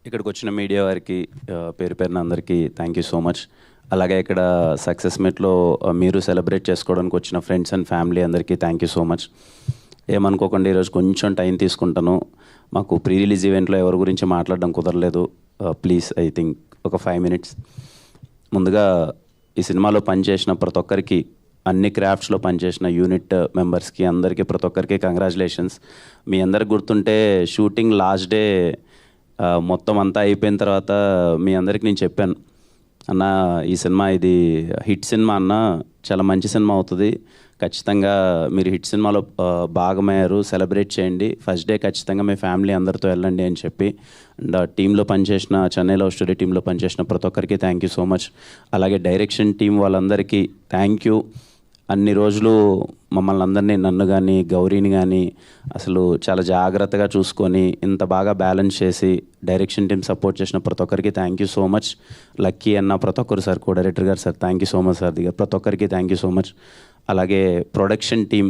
ఇక్కడికి వచ్చిన మీడియా వారికి పేరు పేరున అందరికీ థ్యాంక్ యూ సో మచ్. అలాగే ఇక్కడ సక్సెస్ మీట్లో మీరు సెలబ్రేట్ చేసుకోవడానికి వచ్చిన ఫ్రెండ్స్ అండ్ ఫ్యామిలీ అందరికీ థ్యాంక్ యూ సో మచ్. ఏమనుకోకుండా ఈరోజు కొంచెం టైం తీసుకుంటాను. మాకు ప్రీ రిలీజ్ ఈవెంట్లో ఎవరి గురించి మాట్లాడడం కుదరలేదు. ప్లీజ్ ఐ థింక్ ఒక 5 minutes. ముందుగా ఈ సినిమాలో పనిచేసిన ప్రతి ఒక్కరికి, అన్ని క్రాఫ్ట్స్లో పనిచేసిన యూనిట్ మెంబర్స్కి అందరికీ ప్రతి ఒక్కరికి కంగ్రాచులేషన్స్. మీ అందరికి గుర్తుంటే షూటింగ్ లాస్ట్ డే మొత్తం అంతా అయిపోయిన తర్వాత మీ అందరికి నేను చెప్పాను, అన్న ఈ సినిమా ఇది హిట్ సినిమా అన్న, చాలా మంచి సినిమా అవుతుంది, ఖచ్చితంగా మీరు హిట్ సినిమాలో భాగమయ్యారు, సెలబ్రేట్ చేయండి, ఫస్ట్ డే ఖచ్చితంగా మీ ఫ్యామిలీ అందరితో వెళ్ళండి అని చెప్పి. అండ్ టీంలో పనిచేసిన, చెన్నై లవ్ స్టోరీ టీంలో పనిచేసిన ప్రతి ఒక్కరికి థ్యాంక్ యూ సో మచ్. అలాగే డైరెక్షన్ టీం వాళ్ళందరికీ థ్యాంక్ యూ. అన్ని రోజులు మమ్మల్ని అందరినీ, నన్ను కానీ గౌరీని కానీ అసలు చాలా జాగ్రత్తగా చూసుకొని ఇంత బాగా బ్యాలెన్స్ చేసి డైరెక్షన్ టీం సపోర్ట్ చేసిన ప్రతి ఒక్కరికి thank you so much. Lucky అన్న ప్రతి ఒక్కరు సార్, కో డైరెక్టర్ గారు sir thank you so much sir దగ్గర ప్రతి ఒక్కరికి థ్యాంక్ యూ సో మచ్. అలాగే ప్రొడక్షన్ టీం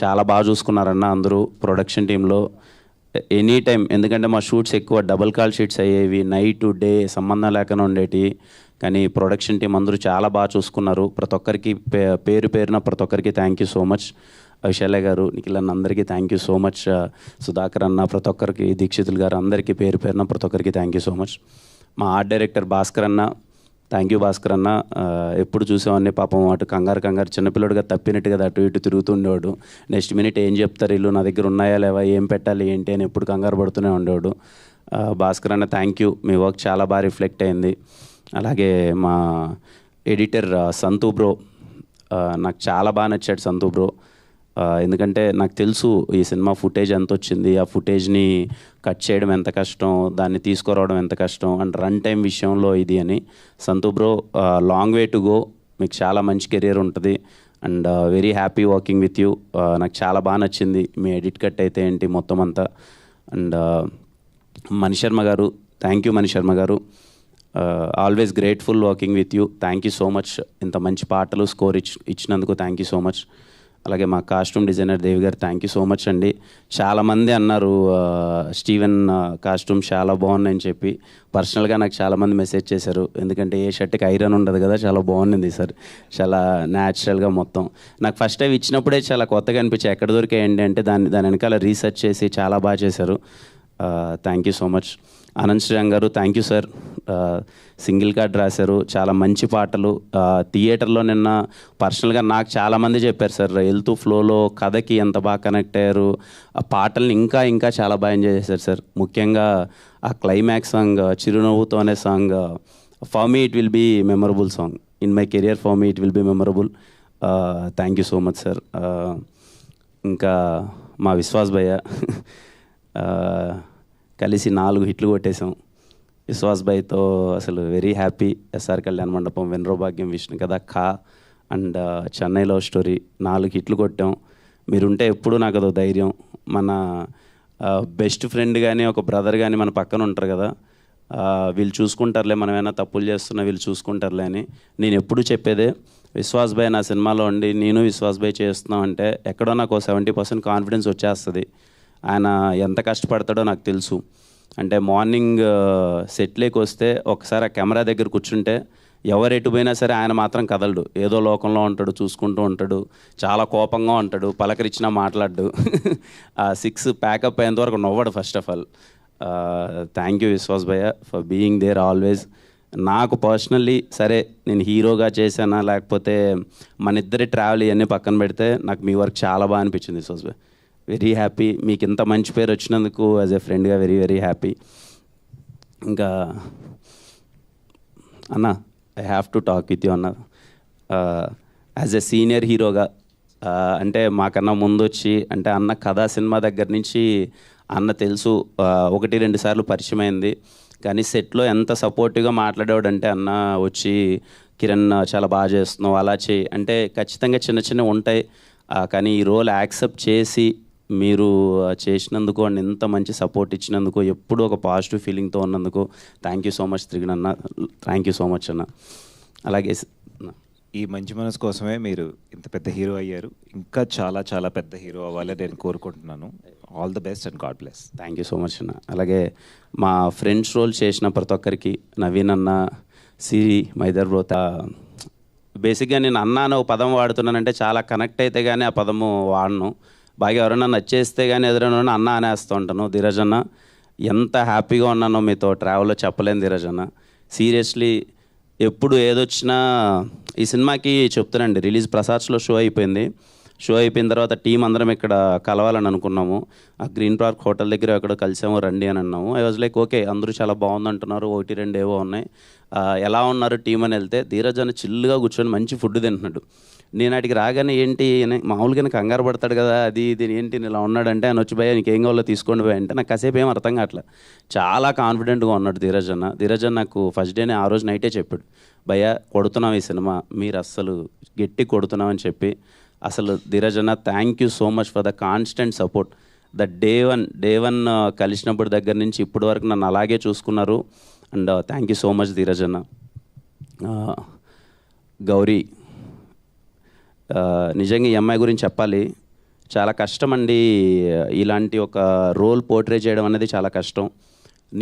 చాలా బాగా చూసుకున్నారన్న అందరూ ప్రొడక్షన్ టీంలో ఎనీ టైం. ఎందుకంటే మా షూట్స్ ఎక్కువ డబుల్ కాల్ షీట్స్ అయ్యేవి, నైట్ డే సంబంధం లేకుండా ఉండేవి, కానీ ప్రొడక్షన్ టీం అందరూ చాలా బాగా చూసుకున్నారు. ప్రతి ఒక్కరికి పేరు పేరున ప్రతి ఒక్కరికి థ్యాంక్ యూ సో మచ్. విశాలయ్య గారు, నిఖిల్ అన్న అందరికీ thank you so much. Sudhakar అన్న, ప్రతి ఒక్కరికి, దీక్షితులు గారు అందరికీ పేరు పేరున ప్రతి ఒక్కరికి థ్యాంక్ యూ సో మచ్. మా ఆర్ట్ డైరెక్టర్ భాస్కర్ అన్న, థ్యాంక్ యూ భాస్కర్ అన్న. ఎప్పుడు చూసేవాడిని పాపం, అటు కంగారు చిన్నపిల్లడుగా తప్పినట్టు కదా అటు ఇటు తిరుగుతుండేవాడు. నెక్స్ట్ మినిట్ ఏం చెప్తారు వీళ్ళు, నా దగ్గర ఉన్నాయా లేవా, ఏం పెట్టాలి ఏంటి అని ఎప్పుడు కంగారు పడుతూనే ఉండేవాడు. భాస్కర్ అన్న థ్యాంక్ యూ, మీ వర్క్ చాలా బాగా రిఫ్లెక్ట్ అయింది. అలాగే మా ఎడిటర్ సంతూ బ్రో, నాకు చాలా బాగా నచ్చాడు సంతూ బ్రో. ఎందుకంటే నాకు తెలుసు ఈ సినిమా ఫుటేజ్ ఎంత వచ్చింది, ఆ ఫుటేజ్ని కట్ చేయడం ఎంత కష్టం, దాన్ని తీసుకురావడం ఎంత కష్టం, అండ్ రన్ టైం విషయంలో ఇది అని. సంతూ bro, long way to go, మీకు చాలా మంచి కెరియర్ ఉంటుంది and very happy working with you. నాకు చాలా బాగా నచ్చింది మీ ఎడిట్ కట్ అయితే ఏంటి మొత్తం అంతా. అండ్ మణిశర్మ గారు, థ్యాంక్ యూ మణిశర్మ గారు, always grateful working with you, thank you so much. ఇంత మంచి పాటలు స్కోర్ ఇచ్చినందుకు థ్యాంక్ యూ సో మచ్. అలాగే మా కాస్ట్యూమ్ డిజైనర్ దేవి గారు థ్యాంక్ యూ సో మచ్ అండి. చాలామంది అన్నారు స్టీవెన్ కాస్ట్యూమ్ చాలా బాగున్నాయని చెప్పి. పర్సనల్గా నాకు చాలామంది మెసేజ్ చేశారు, ఎందుకంటే ఏ షర్ట్కి ఐరన్ ఉండదు కదా, చాలా బాగుంది సార్, చాలా న్యాచురల్గా మొత్తం. నాకు ఫస్ట్ టైం ఇచ్చినప్పుడే చాలా కొత్తగా అనిపించాయి, ఎక్కడ దొరికాయండి అంటే దాని వెనకాల రీసెర్చ్ చేసి చాలా బాగా చేశారు. Thank you so much. Anand Sriram garu thank you sir, single card రాశారు, చాలా మంచి పాటలు. థియేటర్లో నిన్న పర్సనల్గా నాకు చాలామంది చెప్పారు సార్, వెళ్తూ ఫ్లోలో కథకి ఎంత బాగా కనెక్ట్ అయ్యారు, ఆ పాటల్ని ఇంకా చాలా బాగా ఎంజాయ్ చేశారు సార్. ముఖ్యంగా ఆ క్లైమాక్స్ సాంగ్, చిరునవ్వుతో అనే song, for me it will be memorable song, in my career for me it will be memorable. Thank you so much sir. ఇంకా మా విశ్వాస్ భయ్య, కలిసి 4 హిట్లు కొట్టేశాం. విశ్వాస్ భాయ్తో అసలు వెరీ హ్యాపీ. ఎస్ఆర్ కళ్యాణ మండపం, వెన్రో భాగ్యం, విష్ణు కథ, ఖా అండ్ చెన్నై లవ్ స్టోరీ 4 హిట్లు కొట్టాం. మీరుంటే ఎప్పుడు నాకు అదో ధైర్యం. మన బెస్ట్ ఫ్రెండ్ కానీ ఒక బ్రదర్ కానీ మన పక్కన ఉంటారు కదా, వీళ్ళు చూసుకుంటారులే, మనం ఏమైనా తప్పులు చేస్తున్నా వీళ్ళు చూసుకుంటారులే అని నేను ఎప్పుడు చెప్పేదే. విశ్వాస్ భాయ్ నా సినిమాలో ఉండి నేను విశ్వాస్ భాయ్ చేస్తున్నాం అంటే ఎక్కడో నాకు 70% కాన్ఫిడెన్స్ వచ్చేస్తుంది. ఆయన ఎంత కష్టపడతాడో నాకు తెలుసు. అంటే మార్నింగ్ సెట్లోకి వస్తే ఒకసారి ఆ కెమెరా దగ్గర కూర్చుంటే ఎవరు ఎటు పోయినా సరే ఆయన మాత్రం కదలడు, ఏదో లోకంలో ఉంటాడు, చూసుకుంటూ ఉంటాడు, చాలా కోపంగా ఉంటాడు, పలకరించినా మాట్లాడు. ఆ 6 ప్యాకప్ అయ్యేంత వరకు నవ్వడు first of all. Thank you Vishwas భయ్య ఫర్ బీయింగ్ దేర్ ఆల్వేస్. నాకు పర్సనల్లీ సరే నేను హీరోగా చేశానా లేకపోతే మన ఇద్దరి ట్రావెల్ ఇవన్నీ పక్కన పెడితే నాకు మీ వర్క్ చాలా బాగా అనిపించింది విశ్వాస్ భయ్య. వెరీ హ్యాపీ, మీకు ఇంత మంచి పేరు వచ్చినందుకు యాజ్ ఎ ఫ్రెండ్గా వెరీ హ్యాపీ. ఇంకా అన్న I have to talk with you అన్న. యాజ్ ఎ సీనియర్ హీరోగా, అంటే మాకన్నా ముందు వచ్చి, అంటే అన్న కథా సినిమా దగ్గర నుంచి అన్న తెలుసు, 1-2 సార్లు పరిచయం అయింది, కానీ సెట్లో ఎంత సపోర్టివ్గా మాట్లాడేవాడంటే అన్న వచ్చి కిరణ్ చాలా బాగా చేస్తున్నావు అలా చేయి అంటే, ఖచ్చితంగా చిన్న ఉంటాయి, కానీ ఈ రోల్ యాక్సెప్ట్ చేసి మీరు చేసినందుకు అండ్ ఇంత మంచి సపోర్ట్ ఇచ్చినందుకు, ఎప్పుడూ ఒక పాజిటివ్ ఫీలింగ్తో ఉన్నందుకు థ్యాంక్ యూ సో మచ్ త్రిగణ్ అన్న, థ్యాంక్ యూ సో మచ్ అన్న. అలాగే ఈ మంచి మనసు కోసమే మీరు ఇంత పెద్ద హీరో అయ్యారు, ఇంకా చాలా పెద్ద హీరో అవ్వాలని నేను కోరుకుంటున్నాను. All the best and God bless. Thank you so much అన్న. అలాగే మా ఫ్రెండ్స్ రోల్ చేసిన ప్రతి ఒక్కరికి, నవీన్ అన్న, సిరి, మైదర్ బ్రో, బేసిక్గా నేను అన్న అనే ఒక పదం వాడుతున్నానంటే చాలా కనెక్ట్ అయితే కానీ ఆ పదము వాడను. బాగా ఎవరైనా నచ్చేస్తే కానీ ఎదురైనా అన్న అనేస్తూ ఉంటాను. ధీరజ్ అన్న, ఎంత హ్యాపీగా ఉన్నానో మీతో ట్రావెల్లో చెప్పలేను ధీరజ్ అన్న. సీరియస్లీ ఎప్పుడు ఏదొచ్చినా ఈ సినిమాకి చెప్తానండి, రిలీజ్ ప్రసాద్స్లో షో అయిపోయింది. షో అయిపోయిన తర్వాత టీం అందరం ఇక్కడ కలవాలని అనుకున్నాము. ఆ గ్రీన్ పార్క్ హోటల్ దగ్గర ఎక్కడ కలిసాము, రండి అని అన్నాము. ఐ వాజ్ లైక్ ఓకే, అందరూ చాలా బాగుందంటున్నారు, 1-2 ఏవో ఉన్నాయి, ఎలా ఉన్నారు టీం అని వెళ్తే ధీరజ్ అని చిల్లుగా కూర్చొని మంచి ఫుడ్ తింటున్నాడు. నేను అడిగి రాగానే ఏంటి మామూలుగానే కంగారు పడతాడు కదా, అది ఇది ఏంటి ఇలా ఉన్నాడంటే ఆయన వచ్చి భయ నీకేం కావాలో తీసుకోండి భయ అంటే నాకు కాసేపు ఏం అర్థం కావట్లే. చాలా కాన్ఫిడెంట్గా ఉన్నాడు ధీరజ్ అన్న. ధీరజ్ అన్న నాకు ఫస్ట్ డేనే ఆ రోజు నైటే చెప్పాడు, భయ కొడుతున్నాం ఈ సినిమా, మీరు అస్సలు గట్టి కొడుతున్నామని చెప్పి. అసలు ధీరజ్ అన్న thank you so much for the constant support. The day one కలిసినప్పుడు దగ్గర నుంచి ఇప్పటి వరకు నన్ను అలాగే చూసుకున్నారు. And thank you so much Dheeraj అన్న. గౌరీ, నిజంగా ఈ అమ్మాయి గురించి చెప్పాలి, చాలా కష్టం అండి. ఇలాంటి ఒక రోల్ పోర్ట్రే చేయడం అనేది చాలా కష్టం.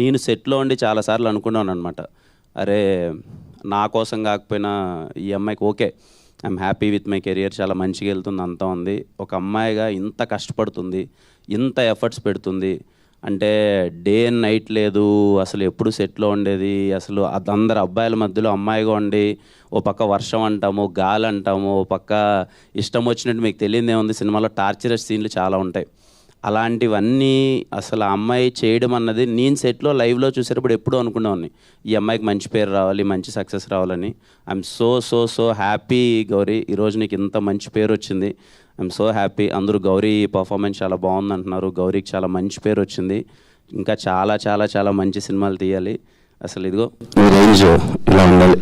నేను సెట్లో ఉండి చాలాసార్లు అనుకున్నాను అనమాట, అరే నా కోసం కాకపోయినా ఈ అమ్మాయికి okay, I'm happy with my career, చాలా మంచిగా వెళ్తుంది, అంతా ఉంది. ఒక అమ్మాయిగా ఇంత కష్టపడుతుంది, ఇంత ఎఫర్ట్స్ పెడుతుంది అంటే డే అండ్ నైట్ లేదు, అసలు ఎప్పుడు సెట్లో ఉండేది. అసలు అందరు అబ్బాయిల మధ్యలో అమ్మాయిగా ఉండి ఓ పక్క వర్షం అంటాము, గాలి అంటాము, ఓ పక్క ఇష్టం వచ్చినట్టు మీకు తెలియదే ఉంది, సినిమాలో టార్చరస్ సీన్లు చాలా ఉంటాయి. అలాంటివన్నీ అసలు ఆ అమ్మాయి చేయడం అన్నది నేను సెట్లో లైవ్లో చూసేటప్పుడు ఎప్పుడూ అనుకునేవాడిని, ఈ అమ్మాయికి మంచి పేరు రావాలి, మంచి సక్సెస్ రావాలని. ఐఎమ్ సో హ్యాపీ గౌరీ, ఈరోజు నీకు ఇంత మంచి పేరు వచ్చింది. I'm so happy. అందరూ గౌరీ పర్ఫార్మెన్స్ చాలా బాగుంది అంటున్నారు. గౌరీకి చాలా మంచి పేరు వచ్చింది. ఇంకా చాలా చాలా చాలా మంచి సినిమాలు తీయాలి. అసలు ఇదిగో ఈ రేంజ్ ఇలా ఉండాలి.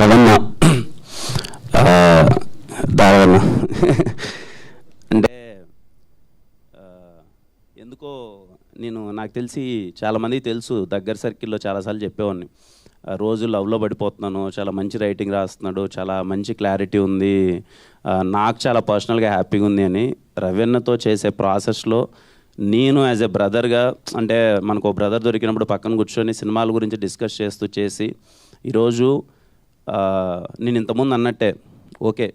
రవణ, దారవన్న అంటే ఎందుకో నాకు తెలిసి చాలామందికి తెలుసు, దగ్గర సర్కిల్లో చాలాసార్లు చెప్పేవాడిని, రోజు లవ్లో పడిపోతున్నాను, చాలా మంచి రైటింగ్ రాస్తున్నాడు, చాలా మంచి క్లారిటీ ఉంది, నాకు చాలా పర్సనల్గా హ్యాపీగా ఉంది అని. రవీన్నతో చేసే ప్రాసెస్లో నేను యాజ్ ఎ బ్రదర్గా, అంటే మనకు ఒక బ్రదర్ దొరికినప్పుడు పక్కన కూర్చొని సినిమాల గురించి డిస్కస్ చేసి ఈరోజు నేను ఇంతకుముందు అన్నట్టే ఓకే,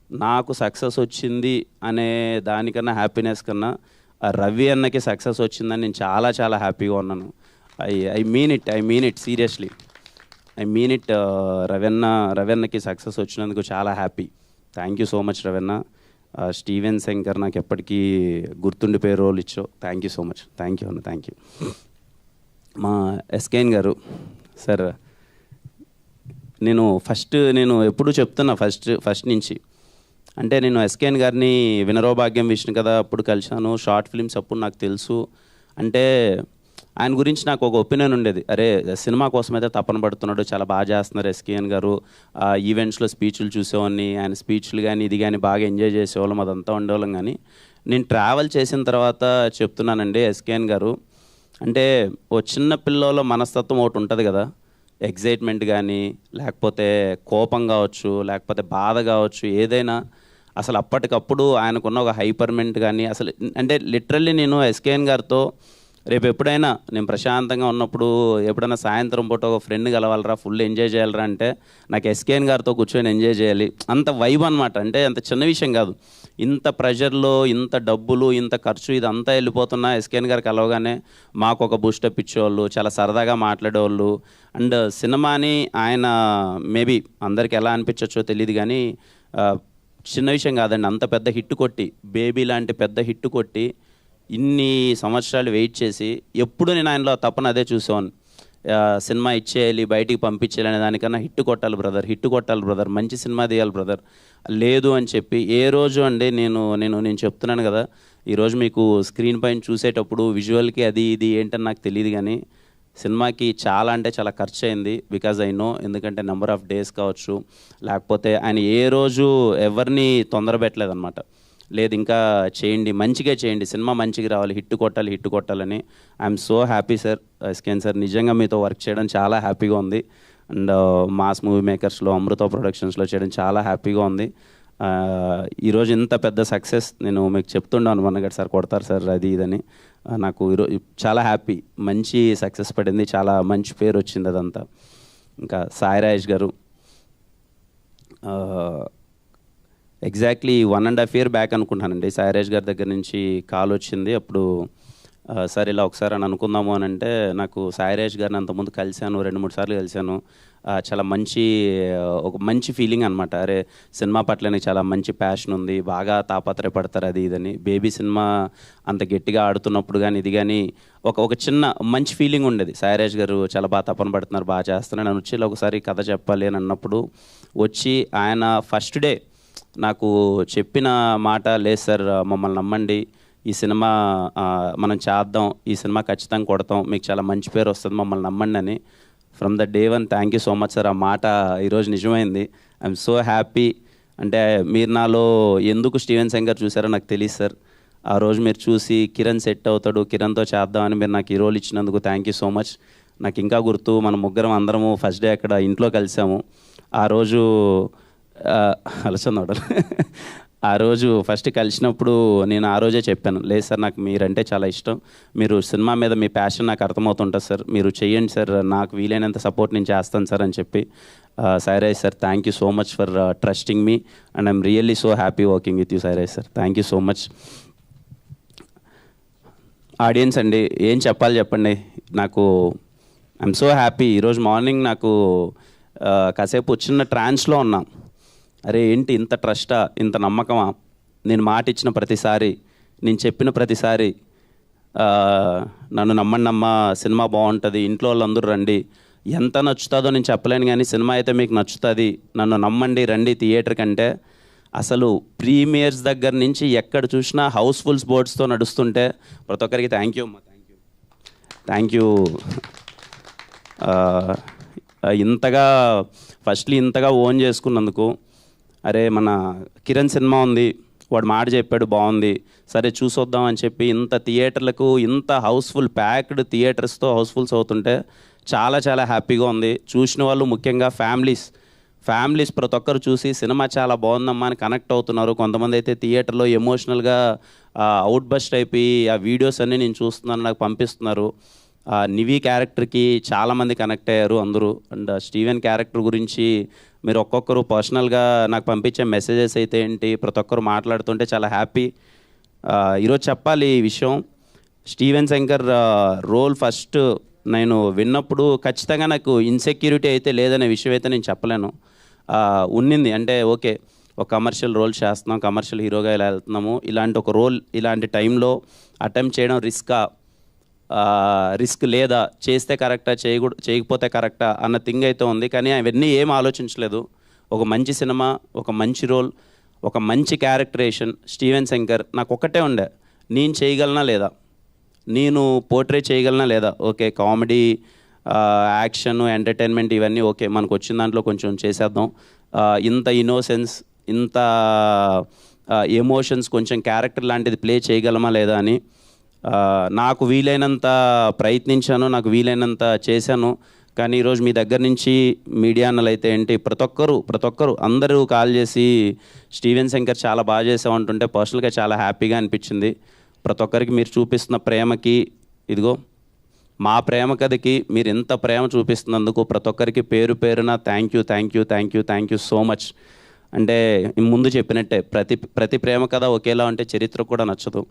నాకు సక్సెస్ వచ్చింది అనే దానికన్నా హ్యాపీనెస్ కన్నా రవి అన్నకి సక్సెస్ వచ్చిందని నేను చాలా చాలా హ్యాపీగా ఉన్నాను. I mean it seriously, I mean it. రవన్నకి సక్సెస్ వచ్చినందుకు చాలా happy. Thank you so much Ravanna. Steven Shankar నాకు ఎప్పటికీ గుర్తుండిపోయే రోల్ ఇచ్చావు. Thank you so much. Thank you అన్న, థ్యాంక్ యూ. మా ఎస్కేఎన్ గారు సార్, నేను ఎప్పుడూ చెప్తున్నా ఫస్ట్ నుంచి, అంటే నేను ఎస్కేఎన్ గారిని వినరో భాగ్యం విష్ణు కదా అప్పుడు కలిశాను, షార్ట్ ఫిల్మ్స్ అప్పుడు నాకు తెలుసు. అంటే ఆయన గురించి నాకు ఒక ఒపీనియన్ ఉండేది, అరే సినిమా కోసం అయితే తపన పడుతున్నాడు, చాలా బాగా చేస్తున్నారు ఎస్కేఎన్ గారు. ఈవెంట్స్లో స్పీచ్లు చూసేవాడిని, ఆయన స్పీచ్లు కానీ ఇది కానీ బాగా ఎంజాయ్ చేసేవాళ్ళం, అదంతా ఉండేవాళ్ళం. కానీ నేను ట్రావెల్ చేసిన తర్వాత చెప్తున్నానండి, ఎస్కేఎన్ గారు అంటే ఓ చిన్న పిల్లలో మనస్తత్వం ఒకటి ఉంటుంది కదా, ఎగ్జైట్మెంట్ కానీ లేకపోతే కోపం కావచ్చు, లేకపోతే బాధ కావచ్చు, ఏదైనా అసలు అప్పటికప్పుడు ఆయనకున్న ఒక హైపర్మెంట్ కానీ అసలు, అంటే లిటరల్లీ నేను ఎస్కేఎన్ గారితో రేపు ఎప్పుడైనా నేను ప్రశాంతంగా ఉన్నప్పుడు ఎప్పుడైనా సాయంత్రం పూట ఒక ఫ్రెండ్ కలవాలరా, ఫుల్ ఎంజాయ్ చేయాలరా అంటే నాకు ఎస్కేఎన్ గారితో కూర్చొని ఎంజాయ్ చేయాలి, అంత వైబ్ అనమాట. అంటే అంత చిన్న విషయం కాదు, ఇంత ప్రెషర్లో ఇంత డబ్బులు ఇంత ఖర్చు ఇదంతా వెళ్ళిపోతున్నా ఎస్కేఎన్ గారు కలవగానే మాకు ఒక బూస్టప్ ఇచ్చేవాళ్ళు, చాలా సరదాగా మాట్లాడేవాళ్ళు. అండ్ సినిమాని ఆయన మేబీ అందరికి ఎలా అనిపించవచ్చో తెలియదు కానీ చిన్న విషయం కాదండి, అంత పెద్ద హిట్ కొట్టి, బేబీ లాంటి పెద్ద హిట్ కొట్టి ఇన్ని సంవత్సరాలు వెయిట్ చేసి ఎప్పుడు నేను ఆయనలో తప్పని అదే చూసాను, సినిమా ఇచ్చేయాలి, బయటికి పంపించేయాలి అనే దానికన్నా హిట్ కొట్టాలి బ్రదర్, మంచి సినిమా తీయాలి బ్రదర్, లేదు అని చెప్పి ఏ రోజు అండి నేను చెప్తున్నాను కదా, ఈరోజు మీకు స్క్రీన్ పైన చూసేటప్పుడు విజువల్కి అది ఇది ఏంటని నాకు తెలియదు కానీ సినిమాకి చాలా అంటే చాలా ఖర్చు అయింది. బికాజ్ ఐ నో, ఎందుకంటే నెంబర్ ఆఫ్ డేస్ కావచ్చు, లేకపోతే ఆయన ఏ రోజు ఎవరిని తొందర పెట్టలేదన్నమాట, లేదు ఇంకా చేయండి, మంచిగా చేయండి, సినిమా మంచిగా రావాలి, హిట్ కొట్టాలని. I'm so happy sir, SKN sir, నిజంగా మీతో వర్క్ చేయడం చాలా హ్యాపీగా ఉంది. అండ్ మాస్ మూవీ మేకర్స్లో, అమృత ప్రొడక్షన్స్లో చేయడం చాలా హ్యాపీగా ఉంది. ఈరోజు ఇంత పెద్ద సక్సెస్ నేను మీకు చెప్తుండాను మొన్నగడు సార్ కొడతారు సార్ అది ఇదని. నాకు ఈరోజు చాలా హ్యాపీ, మంచి సక్సెస్ పడింది, చాలా మంచి పేరు వచ్చింది అదంతా. ఇంకా సాయి రాజేష్ గారు ఎగ్జాక్ట్లీ 1.5 year బ్యాక్ అనుకుంటానండి సాయి రాజేష్ గారి దగ్గర నుంచి కాల్ వచ్చింది. అప్పుడు సార్ ఇలా ఒకసారి అని అనుకుందాము అని అంటే, నాకు సాయి రాజేష్ గారిని అంతకుముందు కలిశాను, 2-3 సార్లు కలిశాను. చాలా ఒక మంచి ఫీలింగ్ అనమాట. అరే సినిమా పట్ల నాకు చాలా మంచి ప్యాషన్ ఉంది, బాగా తాపత్రయపడతారు అది ఇదని. బేబీ సినిమా అంత గట్టిగా ఆడుతున్నప్పుడు కానీ ఇది కానీ ఒక చిన్న మంచి ఫీలింగ్ ఉండేది. సాయి రాజేష్ గారు చాలా బాగా తపన పడుతున్నారు, బాగా చేస్తున్నారు. నేను వచ్చి ఒకసారి కథ చెప్పాలి అని అన్నప్పుడు వచ్చి ఆయన ఫస్ట్ డే నాకు చెప్పిన మాట, లేదు సార్ మమ్మల్ని నమ్మండి, ఈ సినిమా మనం చేద్దాం, ఈ సినిమా ఖచ్చితంగా కొడతాం, మీకు చాలా మంచి పేరు వస్తుంది, మమ్మల్ని నమ్మండి అని. From the day one thank you so much sir. ఆ మాట ఈరోజు నిజమైంది. I'm so happy. అంటే మీరు నాలో ఎందుకు స్టీవెన్ శంకర్ చూసారో నాకు తెలియదు సార్. ఆ రోజు మీరు చూసి కిరణ్ సెట్ అవుతాడు, కిరణ్తో చేద్దామని మీరు నాకు ఈ రోల్ ఇచ్చినందుకు థ్యాంక్ యూ సో మచ్. నాకు ఇంకా గుర్తు, మన ముగ్గురం అందరము ఫస్ట్ డే అక్కడ ఇంట్లో కలిసాము. ఆ రోజు అలసందోడలు ఆ రోజు ఫస్ట్ కలిసినప్పుడు నేను ఆ రోజే చెప్పాను, లేదు సార్ నాకు మీరంటే చాలా ఇష్టం, మీరు సినిమా మీద మీ ప్యాషన్ నాకు అర్థమవుతుంటుంది సార్, మీరు చెయ్యండి సార్, నాకు వీలైనంత సపోర్ట్ నేను చేస్తాను సార్ అని చెప్పి. Sairaj sir thank you so much for trusting me and I'm really so happy working with you Sairaj sir. Thank you so much. Audience అండి, ఏం చెప్పాలి చెప్పండి. నాకు ఐఎమ్ సో హ్యాపీ. ఈరోజు మార్నింగ్ నాకు కాసేపు చిన్న ట్రాన్స్లో ఉన్నా. అరే ఏంటి ఇంత ట్రస్టా, ఇంత నమ్మకమా, నేను మాట ఇచ్చిన ప్రతిసారి, నేను చెప్పిన ప్రతిసారి నన్ను నమ్మండి అమ్మా, సినిమా బాగుంటుంది, ఇంట్లో వాళ్ళందరూ రండి, ఎంత నచ్చుతుందో నేను చెప్పలేను కానీ సినిమా అయితే మీకు నచ్చుతుంది, నన్ను నమ్మండి, రండి థియేటర్ కంటే. అసలు ప్రీమియర్స్ దగ్గర నుంచి ఎక్కడ చూసినా హౌస్ఫుల్స్ బోర్డ్స్తో నడుస్తుంటే ప్రతి ఒక్కరికి థ్యాంక్ యూ అమ్మా, థ్యాంక్ యూ. ఇంతగా ఓన్ చేసుకున్నందుకు. అరే మన కిరణ్ సినిమా ఉంది, వాడు మాట చెప్పాడు బాగుంది, సరే చూసొద్దాం అని చెప్పి ఇంత థియేటర్లకు, ఇంత హౌస్ఫుల్ ప్యాక్డ్ థియేటర్స్తో హౌస్ఫుల్స్ అవుతుంటే చాలా చాలా హ్యాపీగా ఉంది. చూసిన వాళ్ళు ముఖ్యంగా ఫ్యామిలీస్ ప్రతి ఒక్కరు చూసి సినిమా చాలా బాగుందమ్మా అని కనెక్ట్ అవుతున్నారు. కొంతమంది అయితే థియేటర్లో ఎమోషనల్గా అవుట్ బస్ట్ అయిపోయి ఆ వీడియోస్ అన్నీ నేను చూస్తున్నాను నాకు పంపిస్తున్నారు. నివీ క్యారెక్టర్కి చాలామంది కనెక్ట్ అయ్యారు అందరూ. అండ్ స్టీవెన్ క్యారెక్టర్ గురించి మీరు ఒక్కొక్కరు పర్సనల్గా నాకు పంపించే మెసేజెస్ అయితే ఏంటి, ప్రతి ఒక్కరు మాట్లాడుతుంటే చాలా హ్యాపీ. ఈరోజు చెప్పాలి ఈ విషయం, స్టీవెన్ శంకర్ రోల్ ఫస్ట్ నేను విన్నప్పుడు ఖచ్చితంగా నాకు ఇన్సెక్యూరిటీ అయితే లేదనే విషయం అయితే నేను చెప్పలేను. ఉన్నింది అంటే ఓకే, ఒక కమర్షియల్ రోల్ చేస్తున్నాం, కమర్షియల్ హీరోగా ఇలా వెళ్తున్నాము, ఇలాంటి ఒక రోల్ ఇలాంటి టైంలో అటెంప్ట్ చేయడం రిస్క్ లేదా, చేస్తే కరెక్టా చేయకపోతే కరెక్టా అన్న థింగ్ అయితే ఉంది. కానీ అవన్నీ ఏం ఆలోచించలేదు. ఒక మంచి సినిమా, ఒక మంచి రోల్, ఒక మంచి క్యారెక్టరేషన్, స్టీవెన్ శంకర్ నాకు ఒక్కటే ఉండే, నేను చేయగలనా లేదా, నేను పోర్ట్రే చేయగలనా లేదా. ఓకే కామెడీ, యాక్షన్, ఎంటర్టైన్మెంట్ ఇవన్నీ ఓకే, మనకు వచ్చిన దాంట్లో కొంచెం చేసేద్దాం. ఇంత ఇన్నోసెన్స్, ఇంత ఎమోషన్స్, కొంచెం క్యారెక్టర్ లాంటిది ప్లే చేయగలమా లేదా అని నాకు వీలైనంత ప్రయత్నించాను, నాకు వీలైనంత చేశాను. కానీ ఈరోజు మీ దగ్గర నుంచి మీడియా అన్నలు అయితే ఏంటి, ప్రతి ఒక్కరు అందరూ కాల్ చేసి స్టీవెన్ శంకర్ చాలా బాగా చేసామంటుంటే పర్సనల్గా చాలా హ్యాపీగా అనిపించింది. ప్రతి ఒక్కరికి మీరు చూపిస్తున్న ప్రేమకి, ఇదిగో మా ప్రేమ కథకి మీరు ఎంత ప్రేమ చూపిస్తున్నందుకు ప్రతి ఒక్కరికి పేరు పేరున థ్యాంక్ యూ సో మచ్. అంటే ముందు చెప్పినట్టే ప్రతి ప్రేమ కథ ఒకేలా ఉంటే చరిత్ర కూడా నచ్చదు.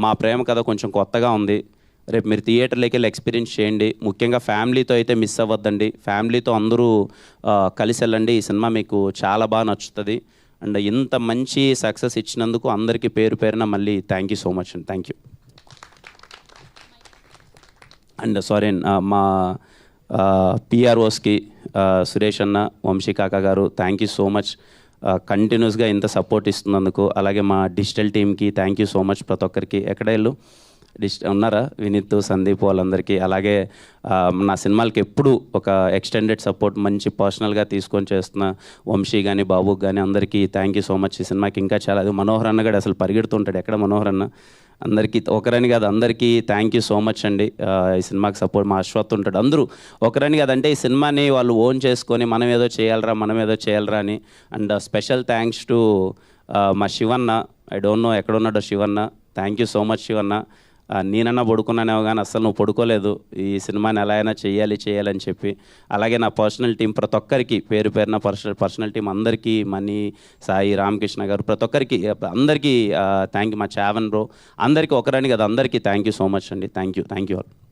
మా ప్రేమ కథ కొంచెం కొత్తగా ఉంది. రేపు మీరు థియేటర్లోకి వెళ్ళి ఎక్స్పీరియన్స్ చేయండి. ముఖ్యంగా ఫ్యామిలీతో అయితే మిస్ అవ్వద్దండి, ఫ్యామిలీతో అందరూ కలిసి వెళ్ళండి. ఈ సినిమా మీకు చాలా బాగా నచ్చుతుంది. అండ్ ఇంత మంచి సక్సెస్ ఇచ్చినందుకు అందరికీ పేరు పేరున మళ్ళీ థ్యాంక్ యూ సో మచ్ అండి. Thank you. అండ్ సారీ మా పిఆర్ఓస్కి సురేష్ అన్న, వంశీ కాకా గారు థ్యాంక్ యూ సో మచ్. కంటిన్యూస్గా ఇంత సపోర్ట్ ఇస్తున్నందుకు. అలాగే మా డిజిటల్ టీమ్కి థ్యాంక్ యూ సో మచ్. ప్రతి ఒక్కరికి ఎక్కడ వెళ్ళు ఉన్నారా వినీత్, సందీప్ వాళ్ళందరికీ. అలాగే నా సినిమాలకి ఎప్పుడు ఒక ఎక్స్టెండెడ్ సపోర్ట్ మంచి పర్సనల్గా తీసుకొని చేస్తున్న వంశీ కానీ బాబుకి కానీ అందరికీ థ్యాంక్ యూ సో మచ్. ఈ సినిమాకి ఇంకా చాలా మనోహర్ అన్న కూడా అసలు పరిగెడుతుంటాడు, ఎక్కడ మనోహర్ అన్న. అందరికీ ఒకరని కాదు అందరికీ థ్యాంక్ యూ సో మచ్ అండి. ఈ సినిమాకి సపోర్ట్ మా అశ్వత్ ఉంటాడు. అందరూ ఒకరని కాదంటే ఈ సినిమాని వాళ్ళు ఓన్ చేసుకొని మనం ఏదో చేయాలరా అని. అండ్ స్పెషల్ థ్యాంక్స్ టు మా శివన్న. ఐ డోంట్ నో ఎక్కడున్నాడో Shivanna. Thank you so much Shivanna. నేనన్నా పడుకున్నానేమో కానీ అసలు నువ్వు పడుకోలేదు, ఈ సినిమాని ఎలా అయినా చేయాలని చెప్పి. అలాగే నా పర్సనల్ టీం ప్రతి ఒక్కరికి పేరు పేరున పర్సనల్ టీం అందరికీ, మనీ, సాయి, రామకృష్ణ గారు, ప్రతి ఒక్కరికి అందరికీ థ్యాంక్ యూ. మా చావన్ బ్రో అందరికీ ఒకరని కదా అందరికీ థ్యాంక్ యూ సో మచ్ అండి. Thank you all.